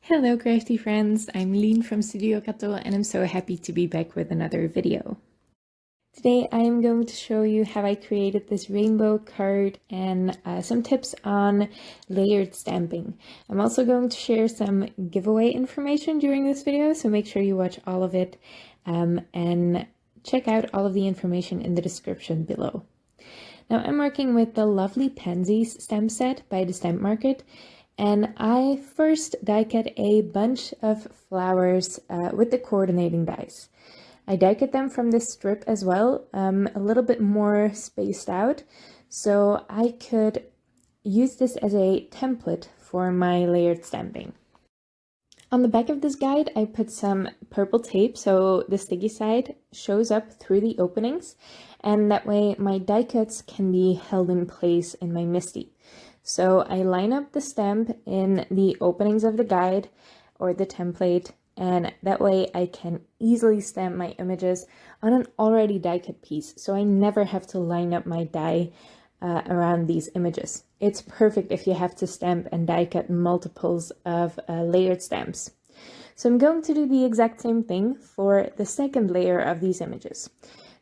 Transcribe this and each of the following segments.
Hello crafty friends, I'm Lean from Studio Kato and I'm so happy to be back with another video. Today I am going to show you how I created this rainbow card and some tips on layered stamping. I'm also going to share some giveaway information during this video, so make sure you watch all of it and check out all of the information in the description below. Now I'm working with the lovely Pansy stamp set by the Stamp Market. And I first die cut a bunch of flowers with the coordinating dies. I die cut them from this strip as well, a little bit more spaced out, so I could use this as a template for my layered stamping. On the back of this guide, I put some purple tape so the sticky side shows up through the openings, and that way my die cuts can be held in place in my Misti. So I line up the stamp in the openings of the guide or the template, and that way I can easily stamp my images on an already die cut piece, so I never have to line up my die around these images. It's perfect if you have to stamp and die cut multiples of layered stamps. So I'm going to do the exact same thing for the second layer of these images.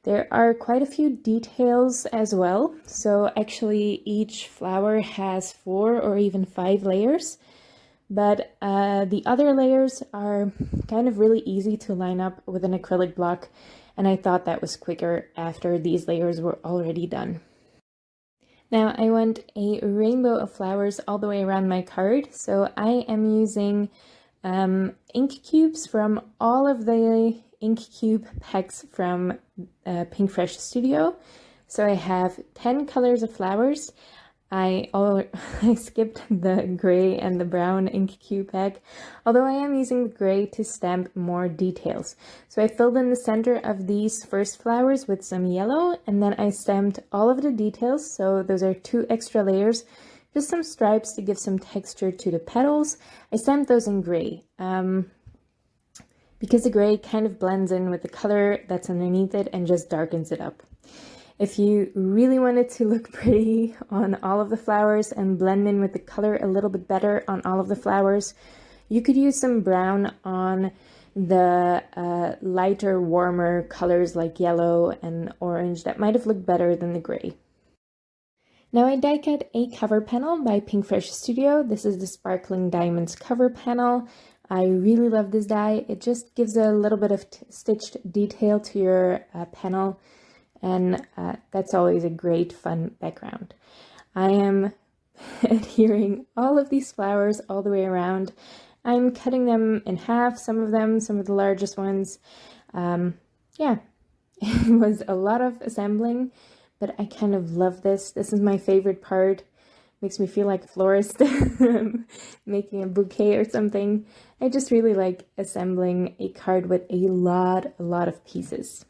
There are quite a few details as well, so actually each flower has 4 or even 5 layers, but the other layers are kind of really easy to line up with an acrylic block, and I thought that was quicker after these layers were already done. Now I want a rainbow of flowers all the way around my card, so I am using ink cubes from all of the ink cube packs from Pinkfresh Studio. So I have 10 colors of flowers. I skipped the gray and the brown ink cube pack, although I am using the gray to stamp more details. So I filled in the center of these first flowers with some yellow, and then I stamped all of the details. So those are 2 extra layers, just some stripes to give some texture to the petals. I stamped those in gray. Because the gray kind of blends in with the color that's underneath it and just darkens it up. If you really want it to look pretty on all of the flowers and blend in with the color a little bit better on all of the flowers, you could use some brown on the lighter, warmer colors like yellow and orange. That might have looked better than the gray. Now I die cut a cover panel by Pinkfresh Studio. This is the Sparkling Diamonds cover panel. I really love this die. It just gives a little bit of stitched detail to your panel, and that's always a great fun background. I am adhering all of these flowers all the way around. I'm cutting them in half, some of the largest ones. Yeah, it was a lot of assembling, but I kind of love this. This is my favorite part. Makes me feel like a florist making a bouquet or something. I just really like assembling a card with a lot of pieces.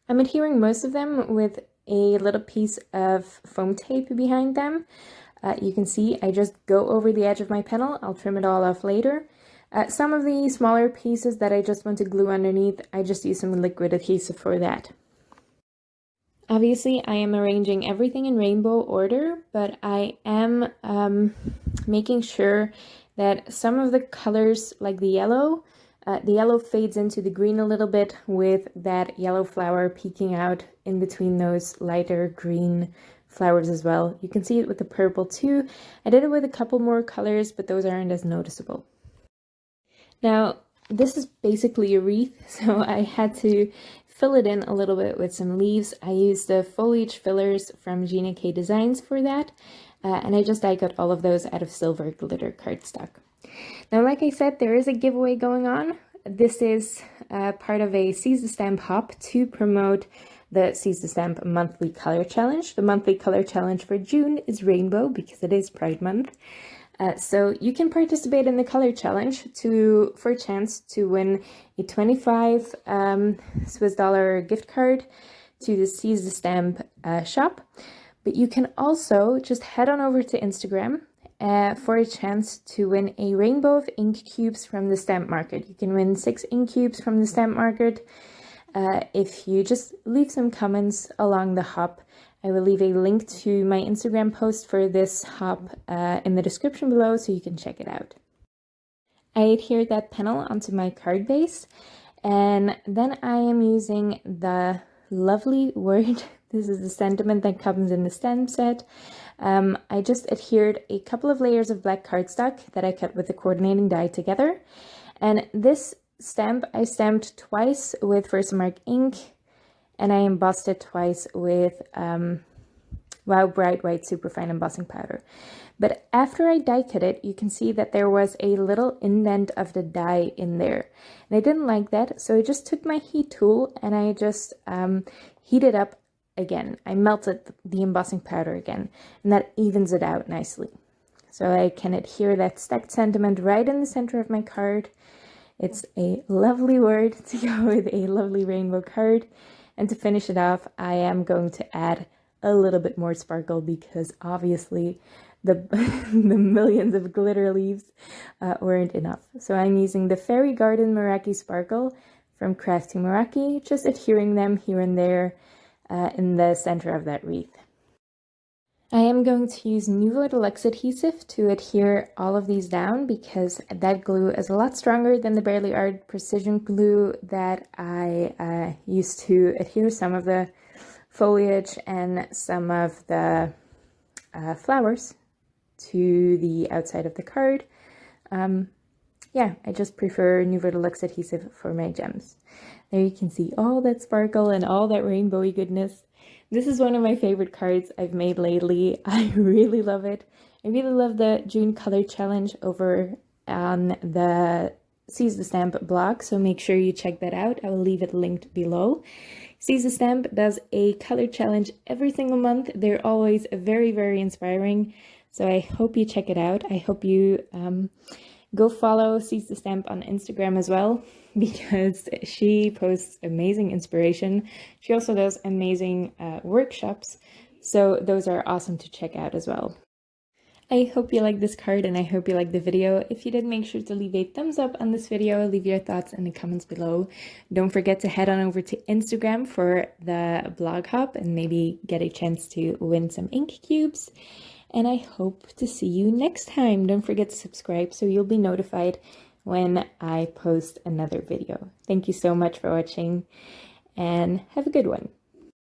I'm adhering most of them with a little piece of foam tape behind them. You can see I just go over the edge of my panel. I'll trim it all off later. Some of the smaller pieces that I just want to glue underneath, I just use some liquid adhesive for that. Obviously, I am arranging everything in rainbow order, but I am making sure that some of the colors, like the yellow fades into the green a little bit with that yellow flower peeking out in between those lighter green flowers as well. You can see it with the purple too. I did it with a couple more colors, but those aren't as noticeable. Now, this is basically a wreath, so I had to fill it in a little bit with some leaves. I used the foliage fillers from Gina K Designs for that, and I just die cut all of those out of silver glitter cardstock. Now, like I said, there is a giveaway going on. This is part of a Seize the Stamp hop to promote the Seize the Stamp monthly color challenge. The monthly color challenge for June is rainbow because it is Pride Month. So you can participate in the color challenge for a chance to win a 25 Swiss dollar gift card to the Seize the Stamp shop. But you can also just head on over to Instagram for a chance to win a rainbow of ink cubes from the Stamp Market. You can win 6 ink cubes from the Stamp Market if you just leave some comments along the hop. I will leave a link to my Instagram post for this hop in the description below so you can check it out. I adhered that panel onto my card base, and then I am using the lovely word. This is the sentiment that comes in the stamp set. I just adhered a couple of layers of black cardstock that I cut with the coordinating die together. And this stamp I stamped twice with Versamark ink, and I embossed it twice with Wow Bright White Superfine embossing powder. But after I die cut it, you can see that there was a little indent of the die in there. And I didn't like that, so I just took my heat tool and I just heated up again. I melted the embossing powder again, and that evens it out nicely. So I can adhere that stacked sentiment right in the center of my card. It's a lovely word to go with a lovely rainbow card. And to finish it off, I am going to add a little bit more sparkle because obviously the millions of glitter leaves weren't enough. So I'm using the Fairy Garden Meraki Sparkle from Crafty Meraki, just adhering them here and there in the center of that wreath. I am going to use Nuvo Deluxe Adhesive to adhere all of these down because that glue is a lot stronger than the Barely Art Precision Glue that I used to adhere some of the foliage and some of the flowers to the outside of the card. Yeah, I just prefer Nuvo Deluxe Adhesive for my gems. There you can see all that sparkle and all that rainbowy goodness. This is one of my favorite cards I've made lately. I really love it. I really love the June Color Challenge over on the Seize the Stamp blog, so make sure you check that out. I will leave it linked below. Seize the Stamp does a color challenge every single month. They're always very, very inspiring, so I hope you check it out. I hope you go follow Seize the Stamp on Instagram as well, because she posts amazing inspiration. She also does amazing workshops, so those are awesome to check out as well. I hope you like this card and I hope you like the video. If you did, make sure to leave a thumbs up on this video, leave your thoughts in the comments below. Don't forget to head on over to Instagram for the blog hop and maybe get a chance to win some ink cubes. And I hope to see you next time. Don't forget to subscribe so you'll be notified when I post another video. Thank you so much for watching and have a good one.